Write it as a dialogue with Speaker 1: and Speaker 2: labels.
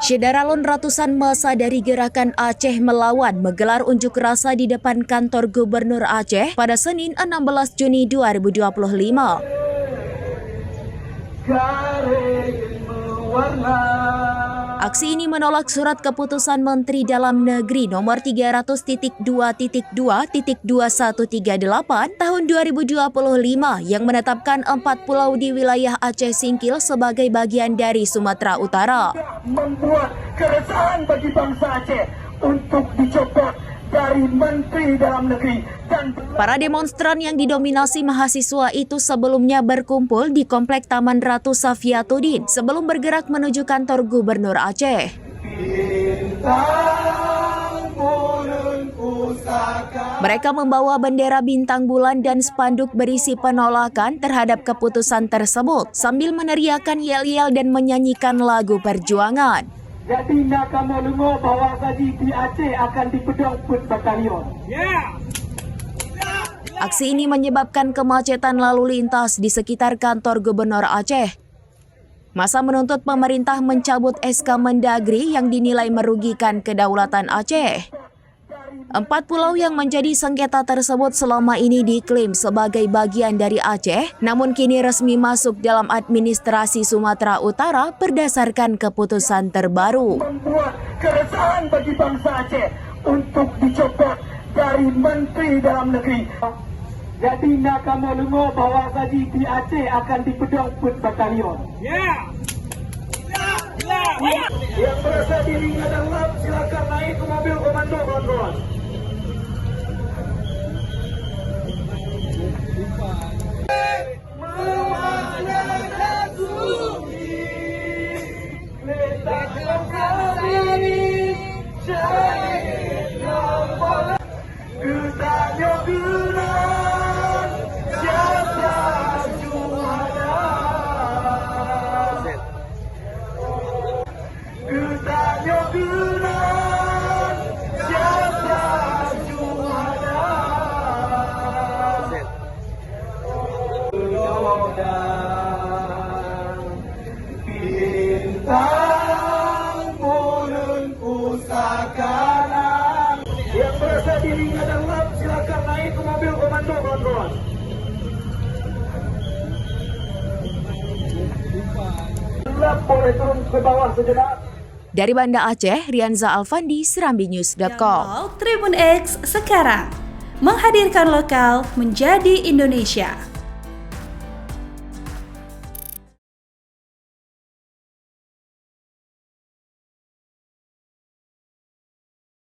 Speaker 1: Syederalun ratusan massa dari Gerakan Aceh Melawan menggelar unjuk rasa di depan kantor Gubernur Aceh pada Senin 16 Juni 2025. Aksi ini menolak surat keputusan Menteri Dalam Negeri nomor 300.2.2.2138 tahun 2025 yang menetapkan 4 pulau di wilayah Aceh Singkil sebagai bagian dari Sumatera Utara.
Speaker 2: Membuat keresahan bagi bangsa Aceh untuk dicopot dari Menteri Dalam Negeri dan
Speaker 1: para demonstran yang didominasi mahasiswa itu sebelumnya berkumpul di Komplek Taman Ratu Safiatuddin sebelum bergerak menuju kantor Gubernur Aceh. Mereka membawa bendera bintang bulan dan spanduk berisi penolakan terhadap keputusan tersebut sambil meneriakkan yel-yel dan menyanyikan lagu perjuangan.
Speaker 2: jadi nak kamu dengar bahawa tadi di Aceh akan dipedang put batalion.
Speaker 1: Aksi ini menyebabkan kemacetan lalu lintas di sekitar kantor Gubernur Aceh. Massa menuntut pemerintah mencabut SK Mendagri yang dinilai merugikan kedaulatan Aceh. 4 pulau yang menjadi sengketa tersebut selama ini diklaim sebagai bagian dari Aceh, namun kini resmi masuk dalam administrasi Sumatera Utara berdasarkan keputusan terbaru.
Speaker 2: Membuat keresahan bagi bangsa Aceh untuk dicopot dari Menteri Dalam Negeri. Jadi nak kamu dengar bahawa tadi di Aceh akan dipedang put batalion. Yang merasa dirinya dalam silakan naik ke mobil komando kawan-kawan. Yang merasa dirinya dalam silakan naik ke mobil komando kawan-kawan. Boleh turun ke bawah sejenak.
Speaker 1: Dari Banda Aceh, Rianza Alfandi, SerambiNews.com.
Speaker 3: Download Tribun X sekarang, menghadirkan lokal menjadi Indonesia.